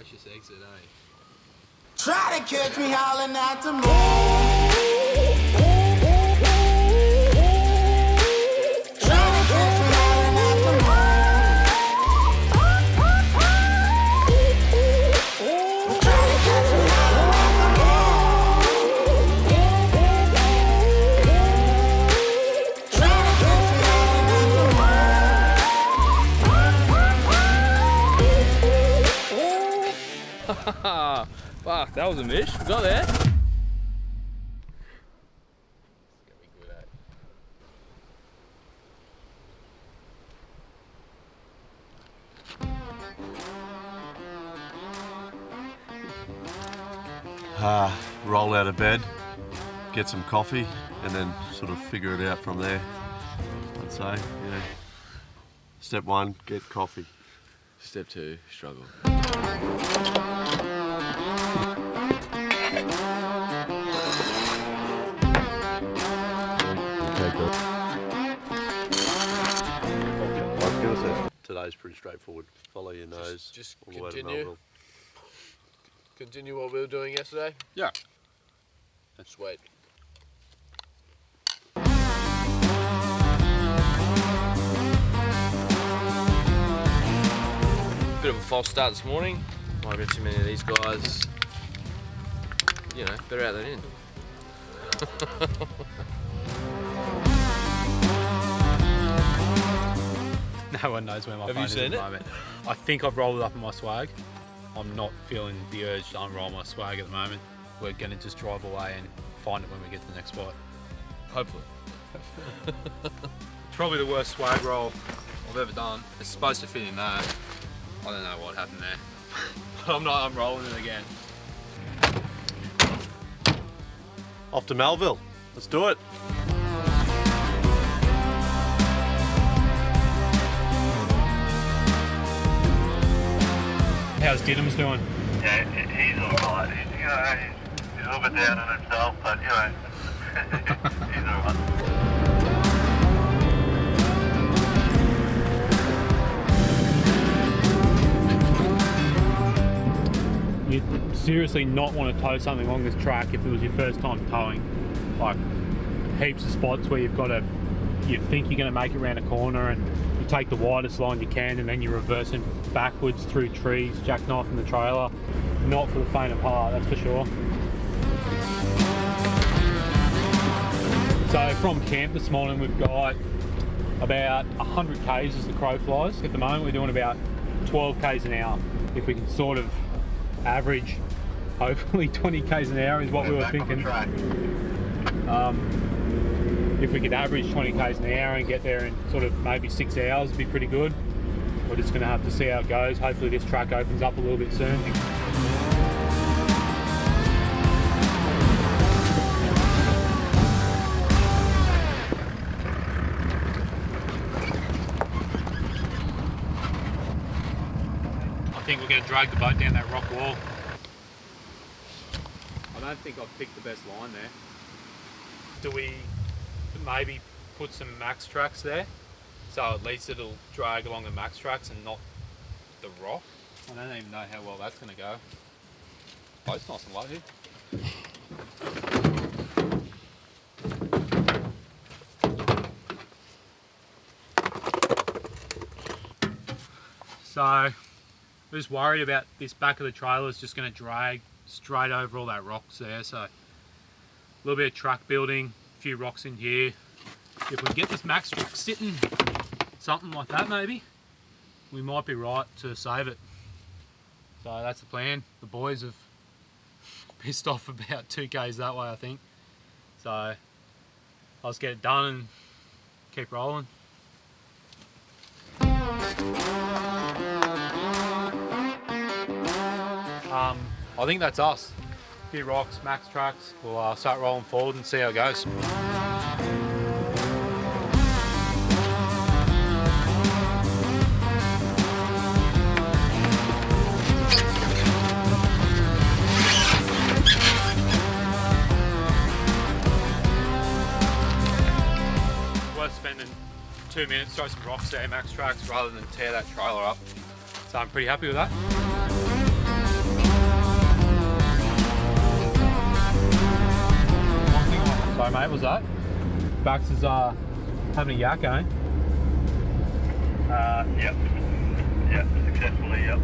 gracious exit, eh? Try to catch me howling at the moon. Fuck, that was a miss. We got there. It's gonna be good, eh? Roll out of bed, get some coffee, and then sort of figure it out from there. I'd say, yeah. Step 1, get coffee. Step 2, struggle. Today's pretty straightforward. Follow your nose. Just all the way to continue. Melville. Continue what we were doing yesterday? Yeah. Sweet. Bit of a false start this morning. Might have been too many of these guys. You know, better out than in. No one knows where my phone is seen at the it? moment. I think I've rolled it up in my swag. I'm not feeling the urge to unroll my swag at the moment. We're going to just drive away and find it when we get to the next spot. Hopefully. Probably the worst swag roll I've ever done. It's supposed to fit in that. I don't know what happened there. But I'm not unrolling it again. Off to Melville. Let's do it. How's Diddums doing? Yeah, he's alright. He's a little bit down on himself, but he's alright. You'd seriously not want to tow something along this track if it was your first time towing. Like heaps of spots where you think you're going to make it around a corner and you take the widest line you can and then you're reversing backwards through trees, jackknifing the trailer. Not for the faint of heart, that's for sure. So from camp this morning we've got about 100 k's as the crow flies. At the moment we're doing about 12 k's an hour. If we can sort of average, hopefully 20 k's an hour is what we were thinking. If we could average 20 k's an hour and get there in sort of maybe 6 hours, it'd be pretty good. We're just going to have to see how it goes. Hopefully this track opens up a little bit soon. I think we're going to drag the boat down that rock wall. I don't think I've picked the best line there. Do we maybe put some max tracks there? So at least it'll drag along the max tracks and not the rock. I don't even know how well that's going to go. Oh, it's nice and low here. So, I'm just worried about this back of the trailer is just going to drag straight over all that rocks there. So, a little bit of track building, a few rocks in here. If we can get this max track sitting, something like that maybe, we might be right to save it. So that's the plan. The boys have pissed off about 2 k's that way, I think. So let's get it done and keep rolling. I think that's us. A few rocks, max tracks. We'll start rolling forward and see how it goes. Worth spending 2 minutes, throw some rocks there, max tracks, rather than tear that trailer up. So I'm pretty happy with that. Sorry mate, what's that? Bax is having a yak, eh? Yep. Yep, successfully, yep.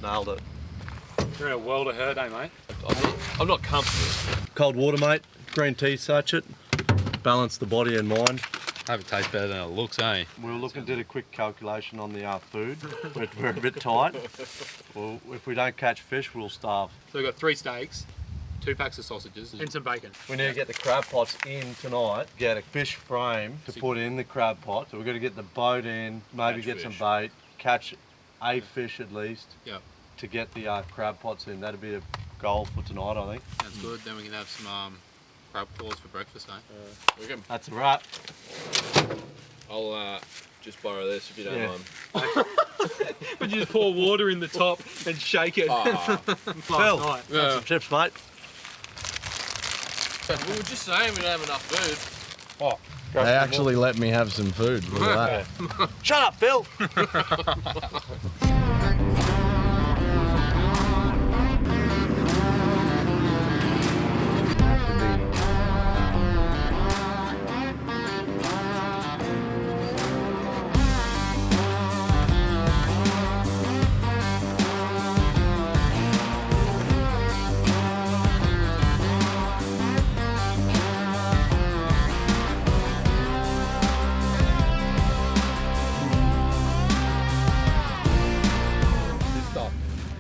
Nailed it. You're in a world of hurt, eh mate? I'm not comfortable. Cold water, mate. Green tea, sachet. Balance the body and mind. Have it taste better than it looks, eh? We were looking, did a quick calculation on the food. We're a bit tight. Well, if we don't catch fish, we'll starve. So we've got 3 steaks, 2 packs of sausages and some bacon. We need to get the crab pots in tonight, get a fish frame to put in the crab pot. So we've got to get the boat in, maybe get some bait, catch a fish at least. Yep. To get the crab pots in. That'd be a goal for tonight, I think. That's good. Then we can have some crab claws for breakfast, eh? That's a wrap. I'll just borrow this if you don't mind. But you just pour water in the top and shake it. Phil, have some chips, mate. We were just saying we don't have enough food. Oh, they actually let me have some food. Look at that. Shut up, Phil.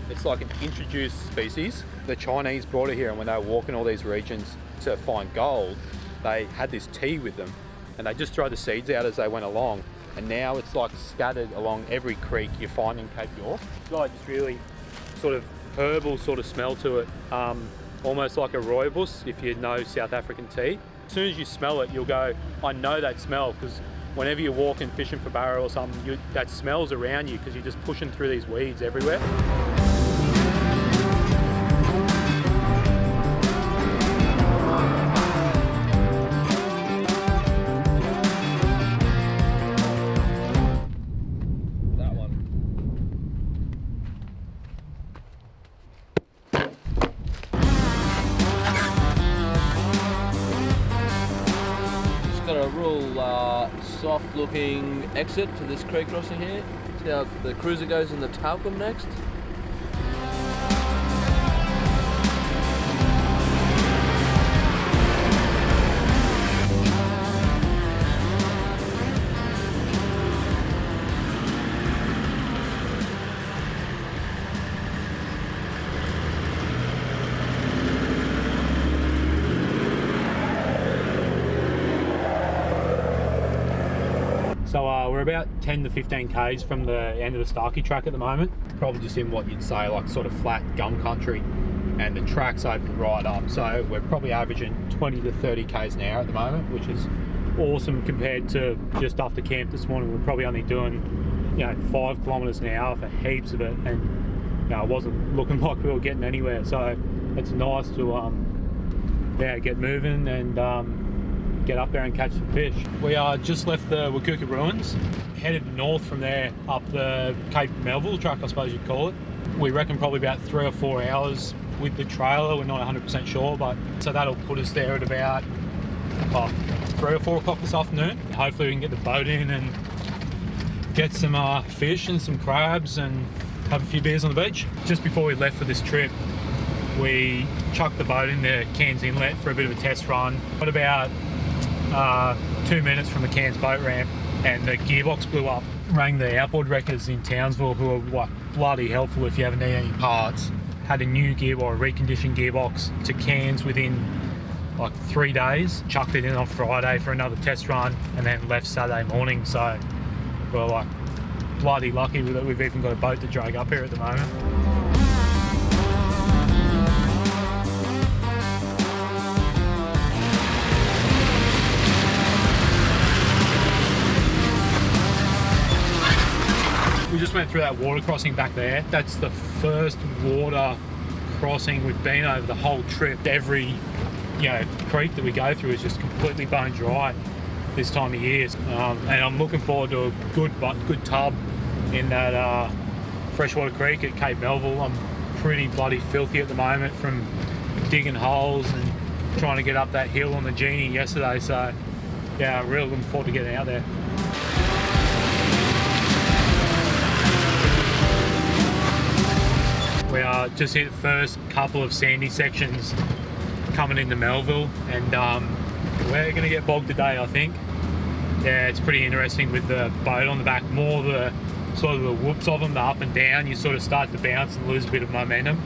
It's like an introduced species. The Chinese brought it here, and when they were walking all these regions to find gold, they had this tea with them, and they just throw the seeds out as they went along. And now it's like scattered along every creek you find in Cape York. It's got this really sort of herbal sort of smell to it, almost like a rooibos if you know South African tea. As soon as you smell it, you'll go, I know that smell, because whenever you're walking fishing for barra or something, that smell's around you because you're just pushing through these weeds everywhere. Got a real soft looking exit to this creek crossing here. See how the cruiser goes in the Talcum next? So we're about 10 to 15 k's from the end of the Starkey track at the moment. Probably just in what you'd say like sort of flat gum country, and the track's open right up. So we're probably averaging 20 to 30 k's an hour at the moment, which is awesome compared to just after camp this morning. We're probably only doing 5 kilometers an hour for heaps of it, and it wasn't looking like we were getting anywhere. So it's nice to get moving and get up there and catch some fish. We just left the Wakuka ruins, headed north from there up the Cape Melville track, I suppose you'd call it. We reckon probably about 3 or 4 hours with the trailer. We're not 100% sure, but so that'll put us there at about 3 or 4 o'clock this afternoon. Hopefully we can get the boat in and get some fish and some crabs and have a few beers on the beach. Just before we left for this trip, we chucked the boat in the Cairns Inlet for a bit of a test run. Got about 2 minutes from the Cairns boat ramp, and the gearbox blew up. Rang the outboard wreckers in Townsville, who are like bloody helpful if you ever need any parts. Had a new gearbox, a reconditioned gearbox to Cairns within like 3 days. Chucked it in on Friday for another test run, and then left Saturday morning. So we're like bloody lucky that we've even got a boat to drag up here at the moment. We just went through that water crossing back there. That's the first water crossing we've been over the whole trip. Every creek that we go through is just completely bone dry this time of year. And I'm looking forward to a good tub in that freshwater creek at Cape Melville. I'm pretty bloody filthy at the moment from digging holes and trying to get up that hill on the Genie yesterday. So yeah, I'm really looking forward to getting out there. We are just hit the first couple of sandy sections coming into Melville, and we're going to get bogged today, I think. Yeah, it's pretty interesting with the boat on the back. More the sort of the whoops of them, the up and down, you sort of start to bounce and lose a bit of momentum.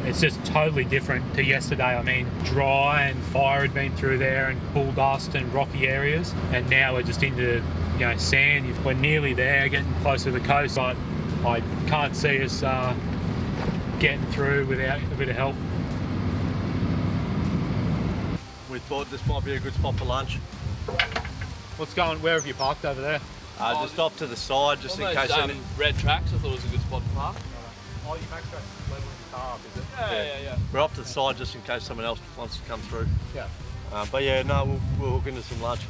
It's just totally different to yesterday. I mean, dry and fire had been through there and bull dust and rocky areas, and now we're just into sand. We're nearly there, getting closer to the coast, but I can't see us getting through without a bit of help. We thought this might be a good spot for lunch. Where have you parked over there? Just off to the side, just in case. Red tracks, I thought it was a good spot to park. Oh, you make sure it's leveling the car up, is it? Yeah. We're off to the side just in case someone else wants to come through. Yeah. But yeah, no, we'll hook into some lunch.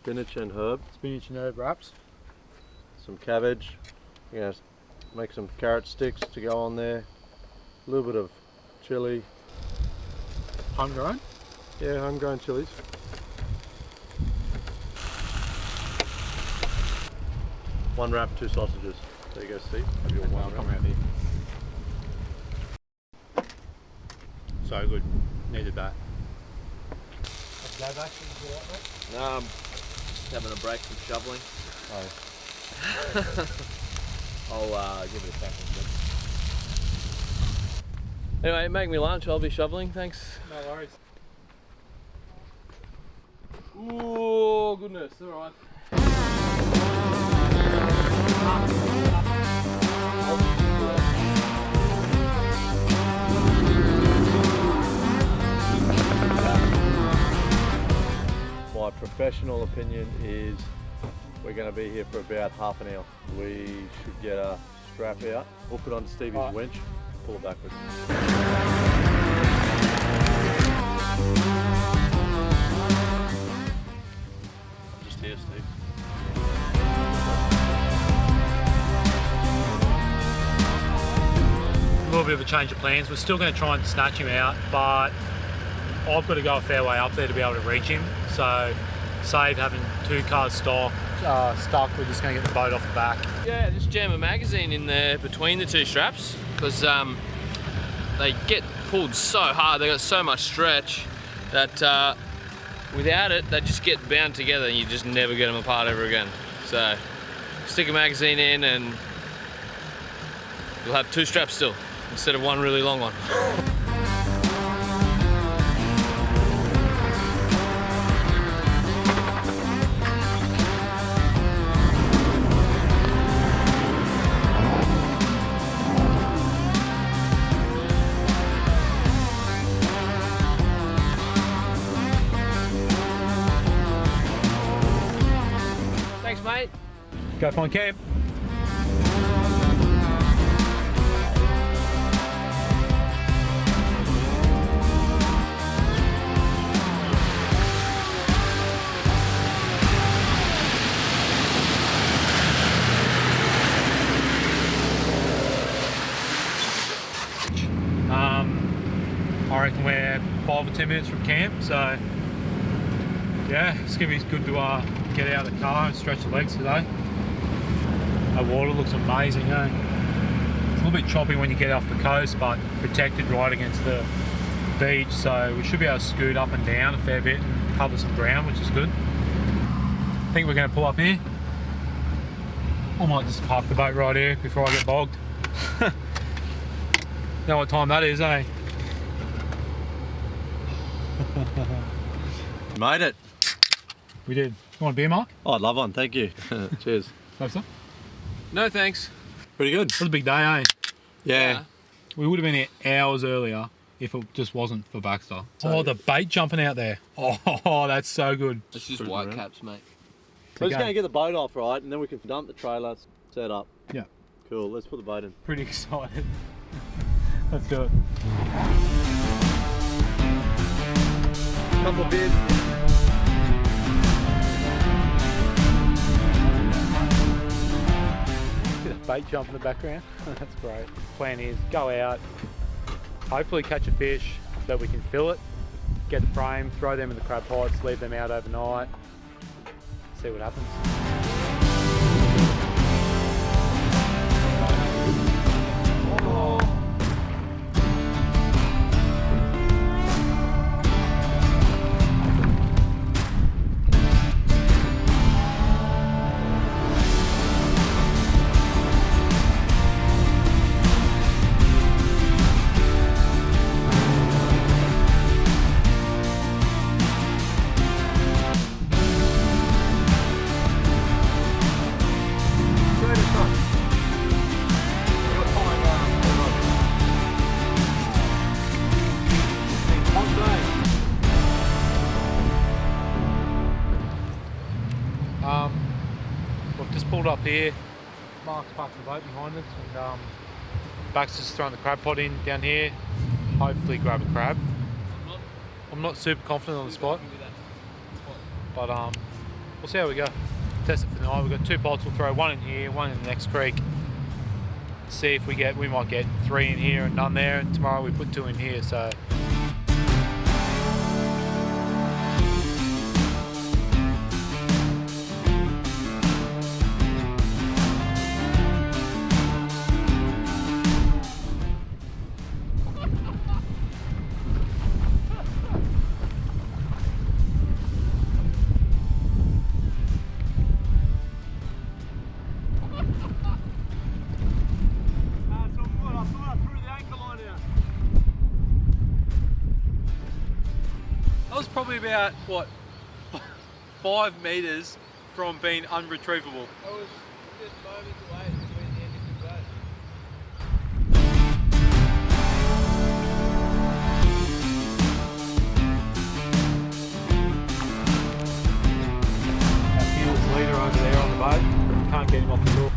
Spinach and herb. Spinach and herb wraps. Some cabbage. You're going to make some carrot sticks to go on there. A little bit of chilli. Homegrown? Yeah, homegrown chilies. One wrap, 2 sausages. There you go, Steve. Have your one wrap. Around here. So good. Needed that. Just having a break from shoveling. I'll give it a second. Anyway, make me lunch. I'll be shoveling. Thanks. No worries. Oh goodness! All right. My professional opinion is we're going to be here for about half an hour. We should get a strap out, hook it onto Stevie's winch, pull it backwards. I'm just here, Steve. A little bit of a change of plans. We're still going to try and snatch him out, but I've got to go a fair way up there to be able to reach him. So, save having 2 cars stuck, we're just going to get the boat off the back. Yeah, just jam a magazine in there between the 2 straps because they get pulled so hard. They got so much stretch that without it, they just get bound together and you just never get them apart ever again. So, stick a magazine in and you'll have 2 straps still instead of 1 really long one. Thanks, mate. Go find camp. I reckon we're 5 or 10 minutes from camp, so yeah, it's gonna be good to get out of the car and stretch the legs today. The water looks amazing, eh? It's a little bit choppy when you get off the coast, but protected right against the beach, so we should be able to scoot up and down a fair bit and cover some ground, which is good. I think we're going to pull up here. I might just park the boat right here before I get bogged. Know what time that is, eh? Made it. We did. You want a beer, Mark? Oh, I'd love one, thank you. Cheers. Hope so. No thanks. Pretty good. It was a big day, eh? Yeah. We would have been here hours earlier if it just wasn't for Baxter. Oh, the bait jumping out there. Oh, that's so good. It's just white caps, mate. We're just going to get the boat off, right? And then we can dump the trailer, set up. Yeah. Cool, let's put the boat in. Pretty excited. Let's do it. Couple of beers. See the bait jump in the background? That's great. Plan is go out, hopefully catch a fish so we can fill it, get the frame, throw them in the crab pots, leave them out overnight, see what happens. We've just pulled up here. Mark's parked the boat behind us, and Baxter's throwing the crab pot in down here. Hopefully grab a crab. I'm not super confident on the spot, but we'll see how we go. Test it for the night. We've got 2 pots. We'll throw one in here, one in the next creek. See if we might get 3 in here and none there. And tomorrow we put 2 in here. So. That was probably about, what, 5 metres from being unretrievable. I was just moments away between the end of the boat. That Fields leader over there on the boat. Can't get him off the door.